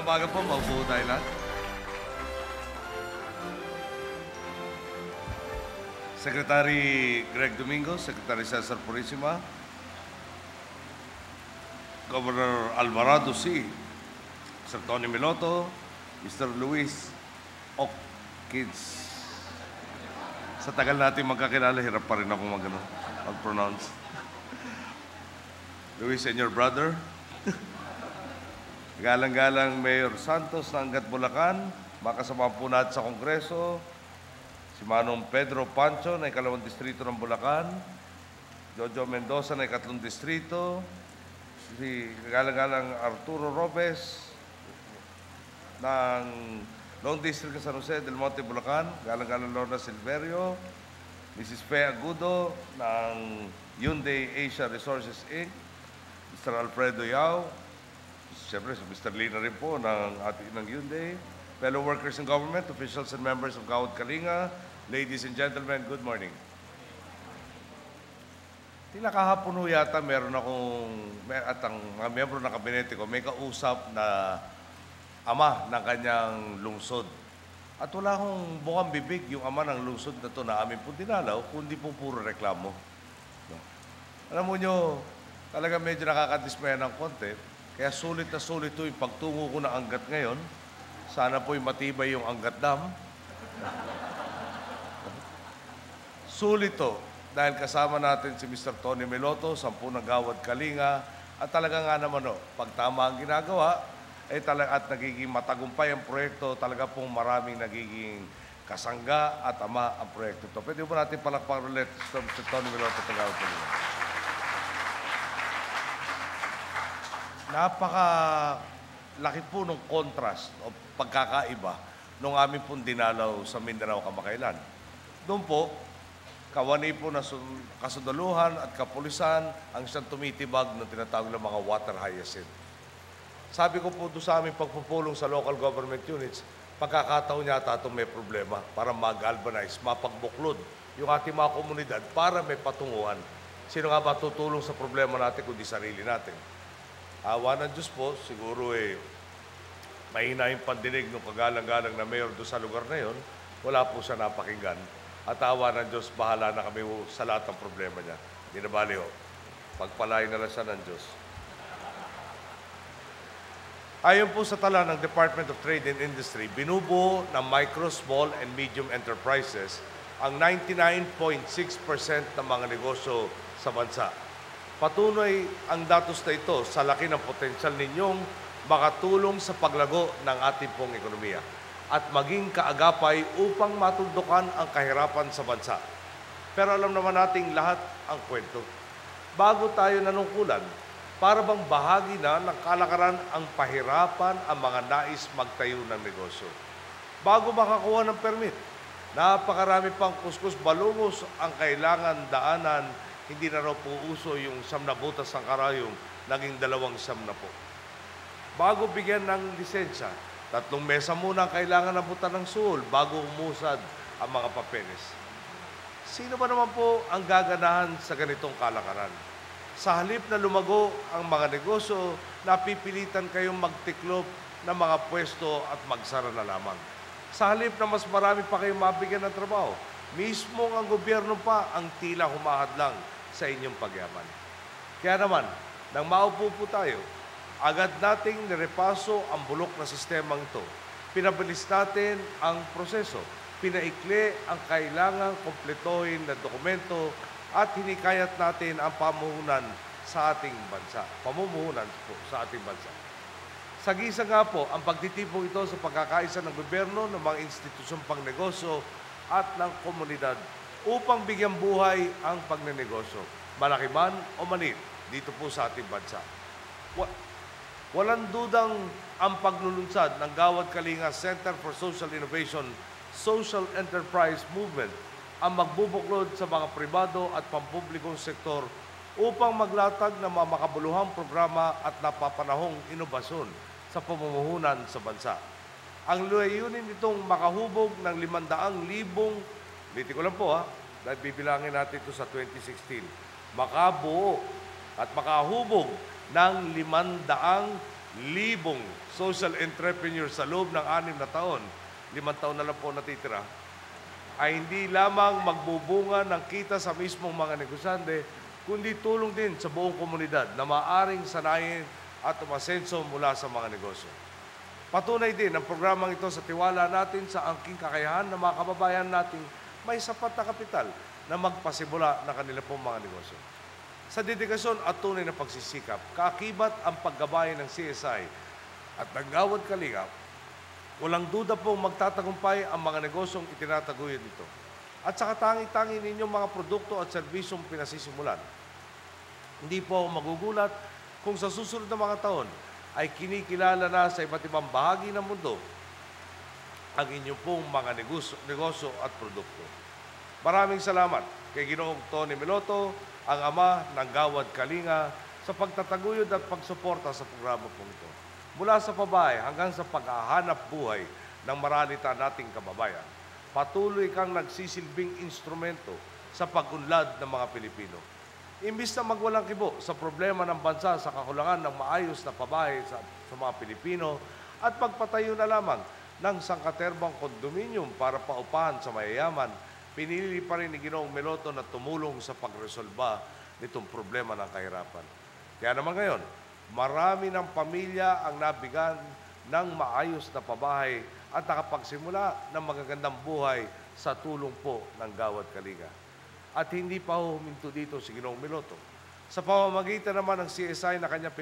umaga po, maupo tayo lahat. Secretary Greg Domingo, Secretary Cesar Purisima, Governor Alvarado C., Sir Tony Miloto, Mr. Luis Okids. Sa tagal natin magkakilala, hirap pa rin ako mag-pronounce. Luis and your brother. Galang-galang Mayor Santos ng Angat Bulacan, makasama po natin sa Kongreso, si Manong Pedro Pancho na ikalawang distrito ng Bulacan, Jojo Mendoza na ikatlong distrito, si galang-galang Arturo Robes ng Long District ng San Jose del Monte, Bulacan, galang-galang Lorna Silverio, Mrs. Fe Agudo ng Hyundai Asia Resources Inc., Mr. Alfredo Yao, siyempre si Mr. Lina rin po ng Hyundai, fellow workers in government, officials and members of Gawad Kalinga, ladies and gentlemen, good morning. Tila kahapon ho yata meron akong, at ang mga miyembro ng kabinete ko, may kausap na ama ng kanyang lungsod. At wala akong bukang bibig yung ama ng lungsod na to na amin po dinalaw, kundi po puro reklamo. No? Alam mo nyo, talaga medyo nakakadismaya ng konti. Kaya sulit na sulit ito yung pagtungo ko ng Angat ngayon. Sana po'y matibay yung Angat Dam. Sulit to dahil kasama natin si Mr. Tony Miloto, 10 ng Gawad Kalinga. At talaga nga naman, pag tama ang ginagawa, at nagiging matagumpay ang proyekto, talaga pong maraming nagiging kasangga at ama ang proyekto ito. Pwede ba natin palakpakan ulit si Mr. Tony Miloto ng Gawad Kalinga? Napaka-laki po ng contrast o pagkakaiba nung aming pong dinalaw sa Mindanao kamakailan. Doon po, kawani po na kasundaluhan at kapulisan ang siyang tumitibag ng tinatawag ng mga water hyacinth. Sabi ko po doon sa aming pagpupulong sa local government units, pagkakataon yata itong may problema para mag-galvanize, mapagbuklod yung ating mga komunidad para may patunguhan. Sino nga ba tutulong sa problema natin kundi sarili natin? Awa ng Diyos po, siguro mahina yung pandinig ng kagalang-galang na mayor doon sa lugar na yon, wala po siya napakinggan. At awa ng Diyos, bahala na kami sa lahat ng problema niya. Hindi na bali ho. Pagpalain na lang siya ng Diyos. Ayon po sa tala ng Department of Trade and Industry, binubuo ng micro, small, and medium enterprises ang 99.6% ng mga negosyo sa bansa. Patunay ang datos na ito sa laki ng potensyal ninyong makatulong sa paglago ng ating pong ekonomiya at maging kaagapay upang matuldukan ang kahirapan sa bansa. Pero alam naman nating lahat ang kwento. Bago tayo nanungkulan, para bang bahagi na ng kalakaran ang pahirapan ang mga nais magtayo ng negosyo. Bago makakuha ng permit, napakarami pang kuskus balungos ang kailangan daanan. Hindi na raw po uso yung 10 butas ng karayom, naging 200 na po. Bago bigyan ng lisensya, 3 mesa muna ang kailangan nabutan ng suhol bago umusad ang mga papeles. Sino ba naman po ang gaganahan sa ganitong kalakaran? Sa halip na lumago ang mga negosyo, napipilitan kayong magtiklop ng mga pwesto at magsara na lamang. Sa halip na mas marami pa kayong mabigyan ng trabaho, mismo ang gobyerno pa ang tila humahadlang sa inyong pagyaman. Kaya naman, nang maupo po tayo, agad nating nirepaso ang bulok na sistemang ito. Pinabilis natin ang proseso, pinaikli ang kailangang kumpletuhin na dokumento at hinikayat natin ang pamumuhunan sa ating bansa. Pamumuhunan po sa ating bansa. Sagisa nga po ang pagtitipong ito sa pagkakaisa ng gobyerno, ng mga institusyong pangnegosyo at ng komunidad upang bigyan buhay ang pagnenegosyo, malaki man o maliit, dito po sa ating bansa. Walang dudang ang paglulunsad ng Gawad Kalinga Center for Social Innovation, Social Enterprise Movement ang magbubuklod sa mga pribado at pampublikong sektor upang maglatag ng mga makabuluhang programa at napapanahong inobasyon sa pamumuhunan sa bansa. Ang layunin nitong makahubog ng 500,000, ulitin ko lang po dahil bibilangin natin ito sa 2016, makabuo at makahubog ng 500,000 social entrepreneurs sa loob ng 6 na taon, 5 taon na lang po natitira, ay hindi lamang magbubunga ng kita sa mismong mga negosyante, kundi tulong din sa buong komunidad na maaring sanayin at umasenso mula sa mga negosyo. Patunay din ang programang ito sa tiwala natin sa angking kakayahan ng mga kababayan nating may sapat na kapital na magpasimula ng kanilang pong mga negosyo. Sa dedikasyon at tunay na pagsisikap, kaakibat ang paggabay ng CSI at ng Gawad Kalinga, walang duda pong magtatagumpay ang mga negosyong itinataguyod nito. At sa katangi-tangi ninyong mga produkto at serbisyong pinasisimulan. Hindi po magugulat kung sa susunod na mga taon ay kinikilala na sa iba't ibang bahagi ng mundo ang inyong pong mga negosyo at produkto. Maraming salamat kay Ginoong Tony Meloto, ang ama ng Gawad Kalinga, sa pagtataguyod at pagsuporta sa programa pong ito. Mula sa pabahay hanggang sa paghahanap buhay ng maralita nating kababayan, patuloy kang nagsisilbing instrumento sa pag-unlad ng mga Pilipino. Imbis na magwalang kibo sa problema ng bansa sa kakulangan ng maayos na pabahay sa mga Pilipino at pagpatayo na lamang ng sangkaterbang kondominium para paupahan sa mayayaman, pinili pa rin ni Ginoong Meloto na tumulong sa pagresolba nitong problema ng kahirapan. Kaya naman ngayon, marami ng pamilya ang nabigyan ng maayos na pabahay at nakapagsimula ng magagandang buhay sa tulong po ng Gawad Kalinga. At hindi pa huminto dito si Ginoong Meloto. Sa pamamagitan naman ng CSI na kanyang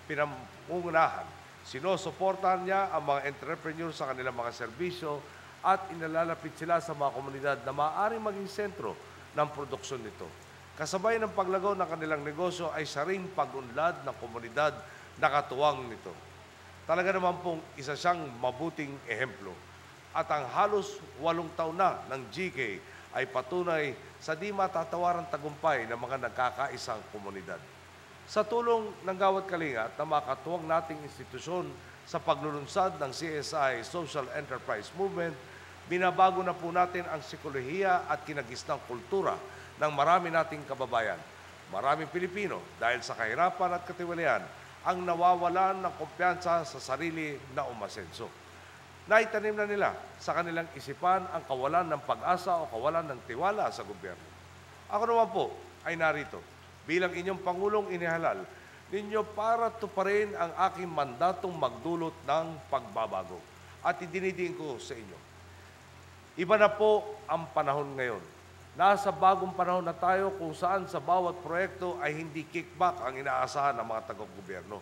pinangungunahan, sinusuportahan niya ang mga entrepreneurs sa kanilang mga serbisyo at inalalapit sila sa mga komunidad na maaaring maging sentro ng produksyon nito. Kasabay ng paglago ng kanilang negosyo ay saring pag-unlad ng komunidad na katuwang nito. Talaga naman pong isa siyang mabuting ehemplo. At ang halos 8 taon na ng GK ay patunay sa di matatawarang tagumpay ng mga nagkakaisang komunidad. Sa tulong ng Gawad Kalinga at ng mga katuwang nating institusyon sa paglulunsad ng CSI Social Enterprise Movement, binabago na po natin ang psikolohiya at kinagisnang kultura ng marami nating kababayan. Maraming Pilipino, dahil sa kahirapan at katiwalian, ang nawawalan ng kumpiyansa sa sarili na umasenso. Naitanim na nila sa kanilang isipan ang kawalan ng pag-asa o kawalan ng tiwala sa gobyerno. Ako naman po ay narito bilang inyong Pangulong inihalal ninyo para tuparin ang aking mandatong magdulot ng pagbabago. At idinidiin ko sa inyo, iba na po ang panahon ngayon. Nasa bagong panahon na tayo kung saan sa bawat proyekto ay hindi kickback ang inaasahan ng mga taga-gobyerno.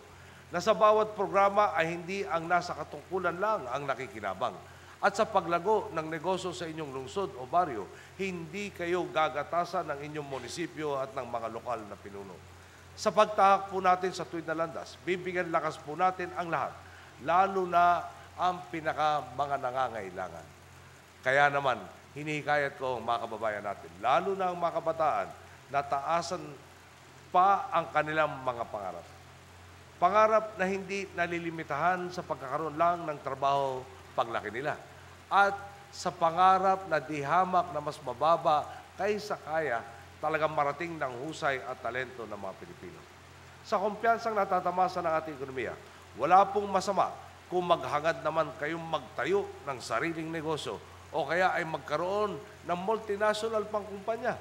Na sa bawat programa ay hindi ang nasa katungkulan lang ang nakikinabang. At sa paglago ng negosyo sa inyong lungsod o baryo, hindi kayo gagatasan ng inyong munisipyo at ng mga lokal na pinuno. Sa pagtahak po natin sa tuwid na landas, bibigyan lakas po natin ang lahat, lalo na ang mga nangangailangan. Kaya naman, hinihikayat ko ang mga kababayan natin, lalo na ang mga kabataan, na taasan pa ang kanilang mga pangarap. Pangarap na hindi nalilimitahan sa pagkakaroon lang ng trabaho paglaki nila. At sa pangarap na di hamak na mas mababa kaysa kaya talagang marating ng husay at talento ng mga Pilipino. Sa kumpiyansang natatamasa ng ating ekonomiya, wala pong masama kung maghangad naman kayong magtayo ng sariling negosyo o kaya ay magkaroon ng multinational pang kumpanya.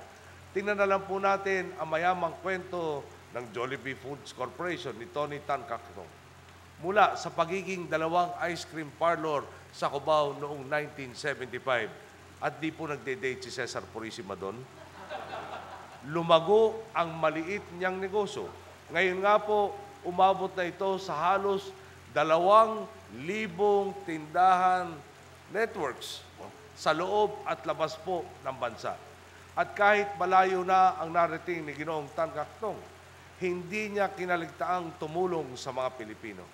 Tingnan na lang po natin ang mayamang kwento ng Jollibee Foods Corporation ni Tony Tan Cactong. Mula sa pagiging 2 ice cream parlor sa Cubao noong 1975 at di po nagde-date si Cesar Purisima doon, lumago ang maliit niyang negosyo. Ngayon nga po, umabot na ito sa halos 2,000 tindahan networks sa loob at labas po ng bansa. At kahit malayo na ang narating ni Ginoong Tan Cactong, hindi niya kinaligtaang tumulong sa mga Pilipino.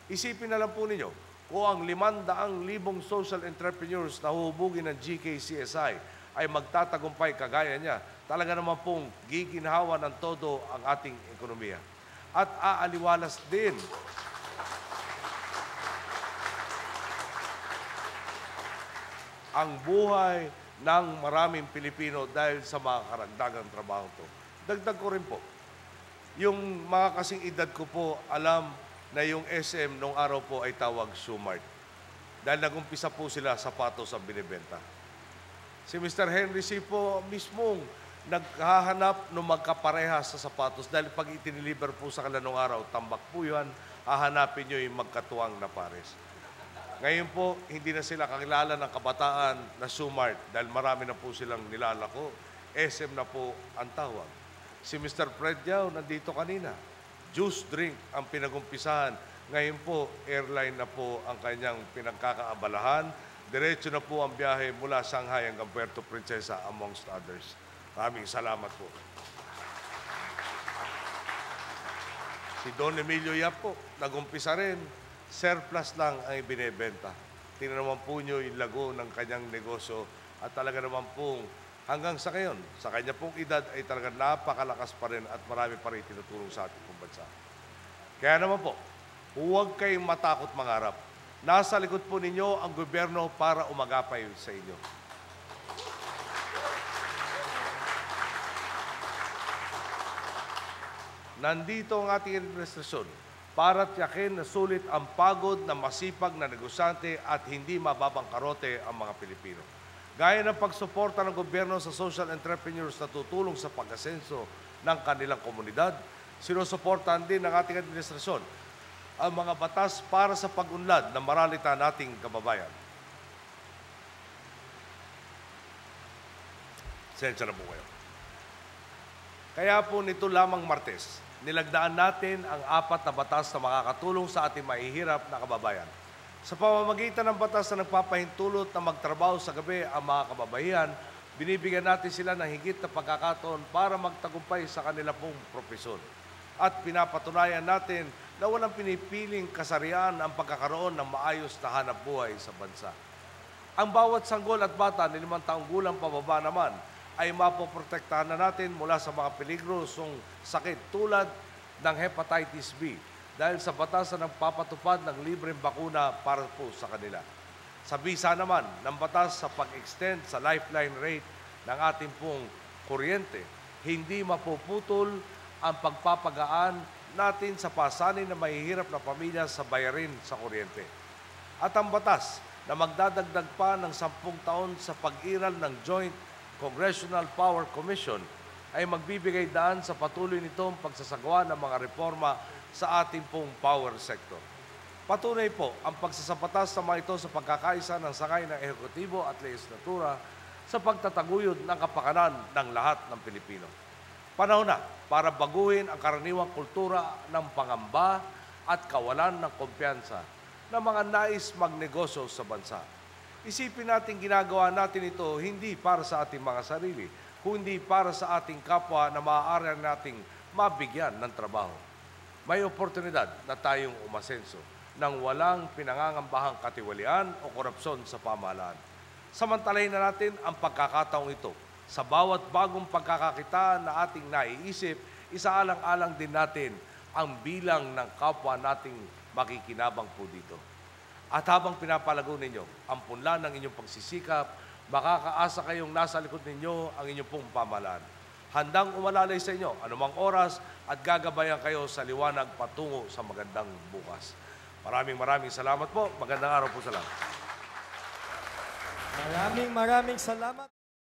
Isipin na lang po ninyo, kung ang 500,000 social entrepreneurs na huhubugin ng GKCSI ay magtatagumpay kagaya niya, talaga naman pong giginhawa ng todo ang ating ekonomiya. At aaliwalas din ang buhay ng maraming Pilipino dahil sa mga karagdagang trabaho to. Dagdag ko rin po, yung mga kasing edad ko po, alam na yung SM nung araw po ay tawag Shoemart. Dahil nagumpisa po sila sapatos ang binibenta. Si Mr. Henry C. po mismong naghahanap ng magkaparehas sa sapatos dahil pag itiniliver po sa kanila nung araw, tambak po yan, hahanapin nyo yung magkatuwang na pares. Ngayon po, hindi na sila kakilala ng kabataan na Shoemart dahil marami na po silang nilalako. SM na po ang tawag. Si Mr. Fred Yao, nandito kanina. Juice drink ang pinagumpisahan. Ngayon po, airline na po ang kanyang pinagkakaabalahan. Diretso na po ang biyahe mula Shanghai hanggang Puerto Princesa amongst others. Maraming salamat po. Si Don Emilio Yap po, nagumpisa rin. Surplus lang ang ibinebenta. Tingnan naman po nyo yung lago ng kanyang negosyo at talaga naman pong hanggang sa ngayon, sa kanya pong edad ay talaga napakalakas pa rin at marami pa rin tinutulong sa ating pong bansa. Kaya naman po, huwag kayong matakot mangarap. Nasa likod po ninyo ang gobyerno para umagapay sa inyo. Nandito ang ating administrasyon para tiyakin na sulit ang pagod na masipag na negosyante at hindi mababang karote ang mga Pilipino. Gaya ng pagsuporta ng gobyerno sa social entrepreneurs na tutulong sa pag-asenso ng kanilang komunidad, sinusuportahan din ng ating administrasyon ang mga batas para sa pag-unlad ng maralita nating kababayan. Sensya na po kayo. Kaya po nito lamang Martes, nilagdaan natin ang 4 na batas na makakatulong sa ating mahihirap na kababayan. Sa pamamagitan ng batas na nagpapahintulot na magtrabaho sa gabi ang mga kababayan, binibigyan natin sila ng higit na pagkakataon para magtagumpay sa kanila pong propesyon. At pinapatunayan natin na walang pinipiling kasarian ang pagkakaroon ng maayos na hanap buhay sa bansa. Ang bawat sanggol at bata ni 5 taong gulang pababa naman ay mapoprotektahan na natin mula sa mga peligrosong sakit tulad ng hepatitis B dahil sa batas na nagpapatupad ng libreng bakuna para po sa kanila. Sa bisa naman ng batas sa pag-extend sa lifeline rate ng ating pong kuryente, hindi mapuputol ang pagpapagaan natin sa pasanin na mahihirap na pamilya sa bayarin sa kuryente. At ang batas na magdadagdag pa ng 10 taon sa pag-iral ng Joint Congressional Power Commission ay magbibigay daan sa patuloy nitong pagsasagawa ng mga reforma sa ating pong power sector. Patunay po ang pagsasabatas sa mga ito sa pagkakaisa ng sangay ng ehekutibo at legislatura sa pagtataguyod ng kapakanan ng lahat ng Pilipino. Panahon na para baguhin ang karaniwang kultura ng pangamba at kawalan ng kumpiyansa ng mga nais magnegosyo sa bansa. Isipin natin ginagawa natin ito hindi para sa ating mga sarili, kundi para sa ating kapwa na maaari nating mabigyan ng trabaho. May oportunidad na tayong umasenso nang walang pinangangambahang katiwalian o korupsyon sa pamahalaan. Samantalahin na natin ang pagkakataong ito. Sa bawat bagong pagkakakita na ating naiisip, isaalang-alang din natin ang bilang ng kapwa nating makikinabang po dito. At habang pinapalago ninyo ang punla ng inyong pagsisikap, makakaasa kayong nasa likod ninyo ang inyong pong pamahalaan. Handang umalalay sa inyo anumang oras at gagabayan kayo sa liwanag patungo sa magandang bukas. Maraming salamat po. Magandang araw po sa lahat. Maraming salamat.